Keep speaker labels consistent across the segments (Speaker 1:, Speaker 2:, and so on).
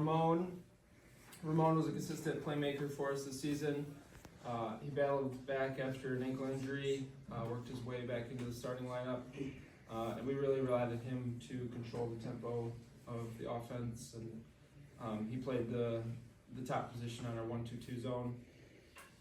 Speaker 1: Ramon. Ramon was a consistent playmaker for us this season. He battled back after an ankle injury, worked his way back into the starting lineup, and we really relied on him to control the tempo of the offense. And he played the top position on our 1-2-2 zone.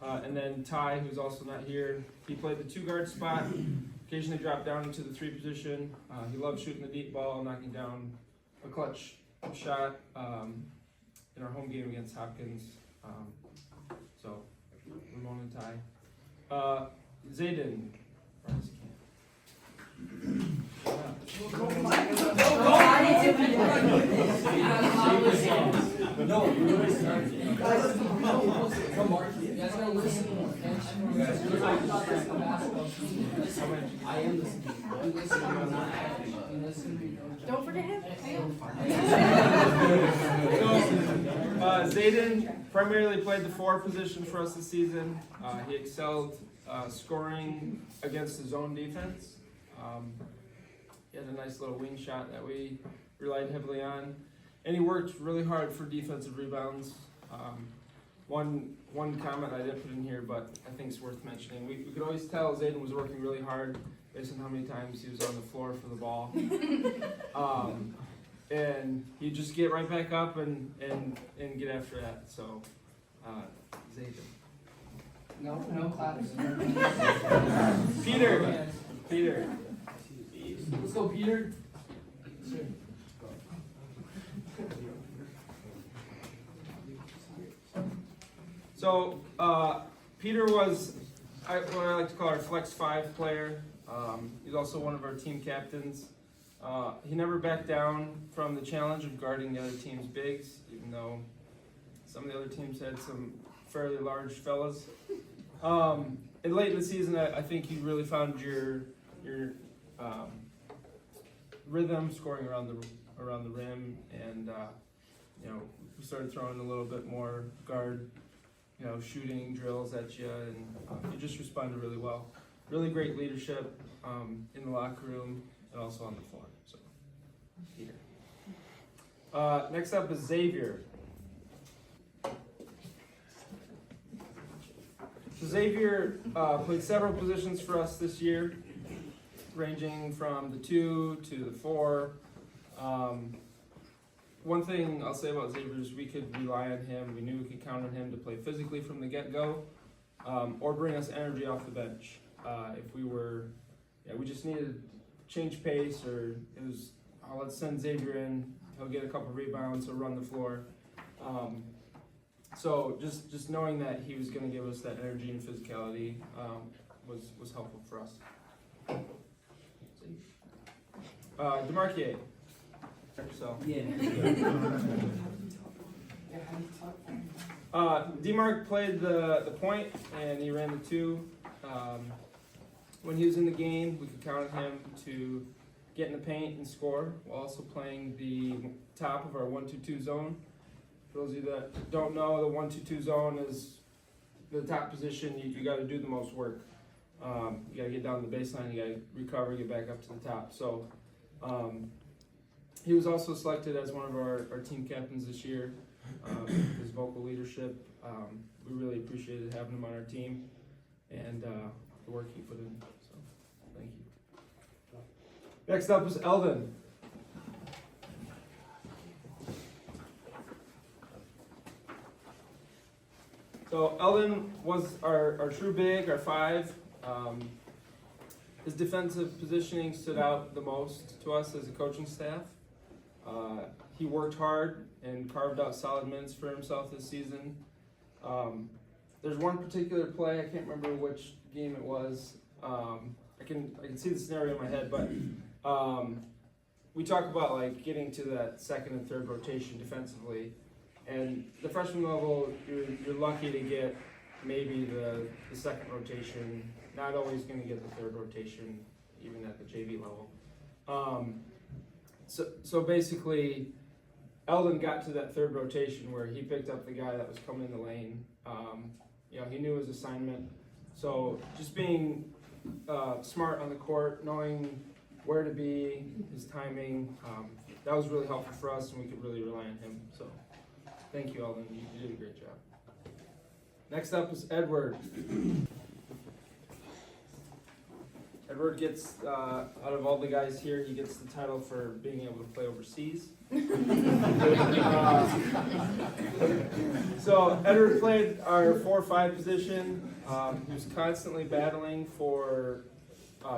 Speaker 1: And then Ty, who's also not here, he played the 2-guard spot. Occasionally dropped down into the 3 position. He loved shooting the deep ball, knocking down a clutch shot in our home game against Hopkins. So Ramon and Ty. Zayden.
Speaker 2: No, you're really starting. Come on, you guys gotta listen more. I am listening. I'm listening. I'm not acting. I'm listening.
Speaker 3: Don't forget him.
Speaker 1: Zayden primarily played the 4 position for us this season. He excelled scoring against the zone defense. He had a nice little wing shot that we relied heavily on. And he worked really hard for defensive rebounds. One comment I didn't put in here, but I think it's worth mentioning. We could always tell Zayden was working really hard based on how many times he was on the floor for the ball. And he'd just get right back up and get after that. So, Zayden.
Speaker 2: No claps.
Speaker 1: Peter.
Speaker 2: Let's go, Peter.
Speaker 1: So, Peter was what I like to call our flex 5 player. He's also one of our team captains. He never backed down from the challenge of guarding the other team's bigs, even though some of the other teams had some fairly large fellas. And late in the season, I think you really found your rhythm, scoring around the rim, and we started throwing a little bit more guard, shooting drills at you, and you just responded really well. Really great leadership in the locker room and also on the floor. So, Peter. Next up is Xavier. So Xavier played several positions for us this year, ranging from the 2 to the 4. One thing I'll say about Xavier is we could rely on him. We knew we could count on him to play physically from the get-go, or bring us energy off the bench. If we just needed to change pace, or it was, let's send Xavier in. He'll get a couple rebounds. He'll run the floor. So just knowing that he was going to give us that energy and physicality was helpful for us. Demarquier. So.
Speaker 2: Yeah.
Speaker 1: DeMarc played the point, and he ran the 2. When he was in the game, we could count on him to get in the paint and score, while also playing the top of our 1-2-2 zone. For those of you that don't know, the 1-2-2 zone is the top position. You got to do the most work. You got to get down to the baseline. You got to recover, get back up to the top. So. He was also selected as one of our team captains this year. His vocal leadership, we really appreciated having him on our team, and the work he put in. So, thank you. Next up is Eldon. So Eldon was our true big, our 5. His defensive positioning stood out the most to us as a coaching staff. He worked hard and carved out solid minutes for himself this season. There's one particular play, I can't remember which game it was. I can see the scenario in my head, but we talk about getting to that second and third rotation defensively. And the freshman level, you're lucky to get maybe the second rotation. Not always going to get the third rotation, even at the JV level. So basically, Eldon got to that third rotation where he picked up the guy that was coming in the lane. He knew his assignment. So just being smart on the court, knowing where to be, his timing, that was really helpful for us, and we could really rely on him. So Thank you, Alden. You did a great job. Next up is Edward. Edward gets, out of all the guys here, he gets the title for being able to play overseas. So Edward played our 4-5 position. He was constantly battling for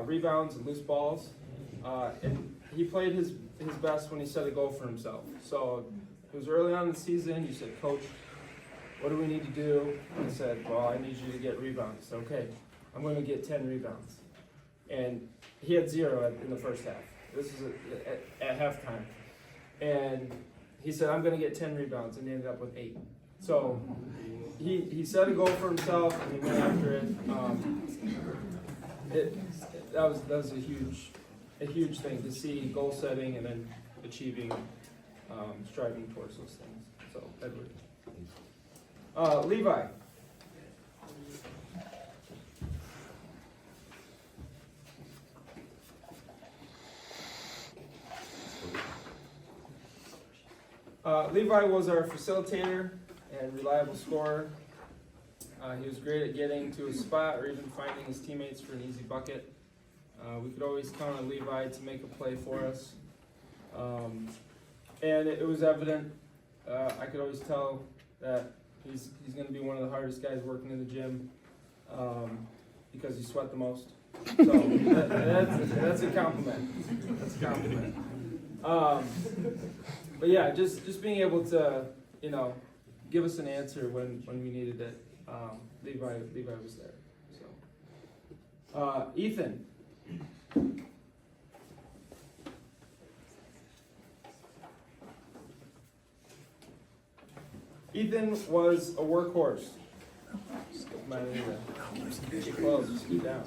Speaker 1: rebounds and loose balls. And he played his best when he set a goal for himself. So it was early on in the season. You said, "Coach, what do we need to do?" And I said, "Well, I need you to get rebounds." So, okay, I'm going to get 10 rebounds. And he had 0 in the first half. This was at halftime. And he said, "I'm going to get 10 rebounds," and he ended up with 8. So he set a goal for himself, and he went after it. That was a huge thing to see, goal setting and then achieving, striving towards those things. So Edward. Levi. Levi was our facilitator and reliable scorer. He was great at getting to a spot or even finding his teammates for an easy bucket. We could always count on Levi to make a play for us. And it was evident, I could always tell that he's going to be one of the hardest guys working in the gym because he sweat the most. So that's a compliment. That's a compliment. But yeah, just being able to, give us an answer when we needed it. Levi was there. So, Ethan. Ethan was a workhorse. Get close, scoot down.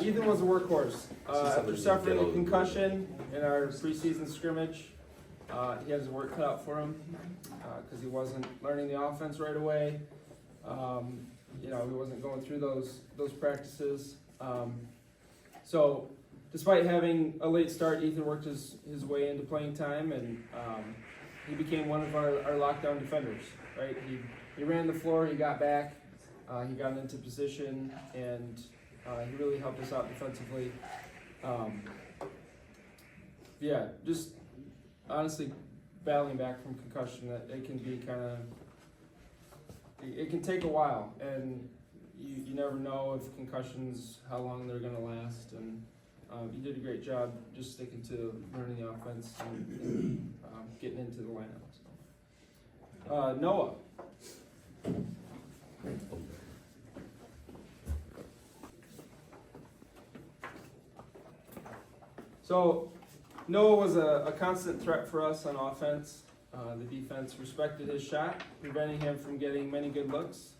Speaker 1: Ethan was a workhorse. After suffering a concussion in our preseason scrimmage, he had his work cut out for him because he wasn't learning the offense right away. He wasn't going through those practices. So, despite having a late start, Ethan worked his way into playing time, and he became one of our lockdown defenders. Right? He ran the floor. He got back. He got into position, and he really helped us out defensively. Just honestly, battling back from concussion, it can be it can take a while, and you never know if concussions, how long they're going to last, and you did a great job just sticking to learning the offense and getting into the lineup. So. Noah. So Noah was a constant threat for us on offense. The defense respected his shot, preventing him from getting many good looks.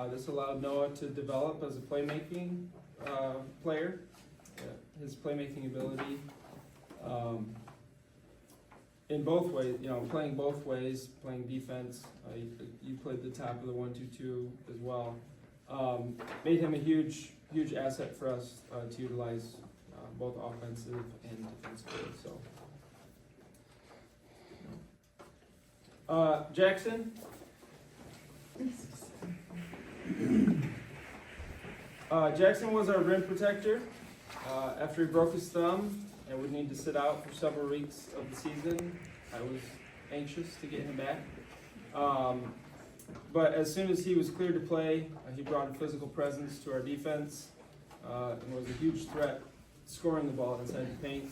Speaker 1: This allowed Noah to develop as a playmaking player, his playmaking ability in both ways. Playing both ways, playing defense. You played the top of the 1-2-2 as well. Made him a huge asset for us to utilize both offensive and defensively. So, Jackson. Jackson was our rim protector. After he broke his thumb and would need to sit out for several weeks of the season, I was anxious to get him back. But as soon as he was cleared to play, he brought a physical presence to our defense and was a huge threat scoring the ball inside the paint.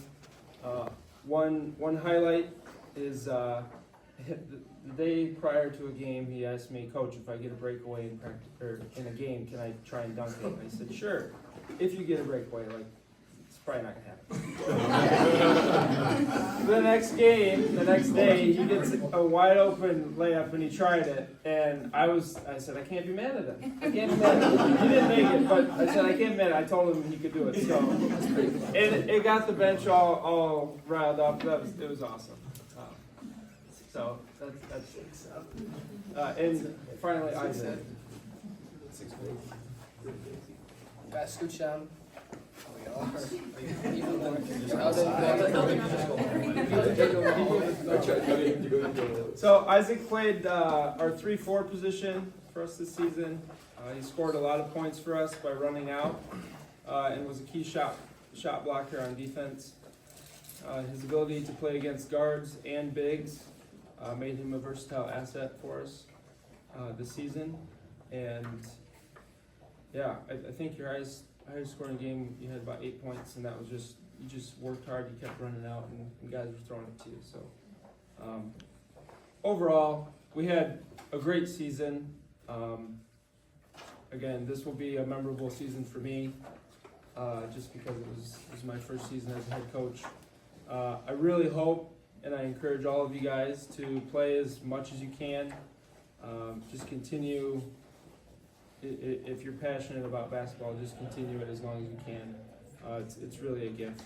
Speaker 1: One highlight is the day prior to a game, he asked me, "Coach, if I get a breakaway in practice or in a game, can I try and dunk it?" And I said, "Sure, if you get a breakaway, it's probably not gonna happen." The next day, he gets a wide open layup and he tried it, and I said, "I can't be mad at him. I can't be mad at him." He didn't make it, but I said, "I can't be mad. I told him he could do it." So, it got the bench all riled up. It was awesome. So that's and finally Isaac.
Speaker 2: Guys, scooch down.
Speaker 1: So Isaac played our 3-4 position for us this season. He scored a lot of points for us by running out and was a key shot blocker on defense. His ability to play against guards and bigs made him a versatile asset for us this season. And yeah, I think your highest scoring game, you had about 8 points, and that was just, you just worked hard, you kept running out, and guys were throwing it to you. So overall, we had a great season. Again, this will be a memorable season for me, just because it was my first season as a head coach. I really hope, and I encourage all of you guys to play as much as you can. Just continue, if you're passionate about basketball, just continue it as long as you can. It's really a gift.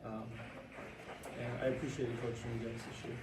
Speaker 1: And I appreciate you coaching you guys this year.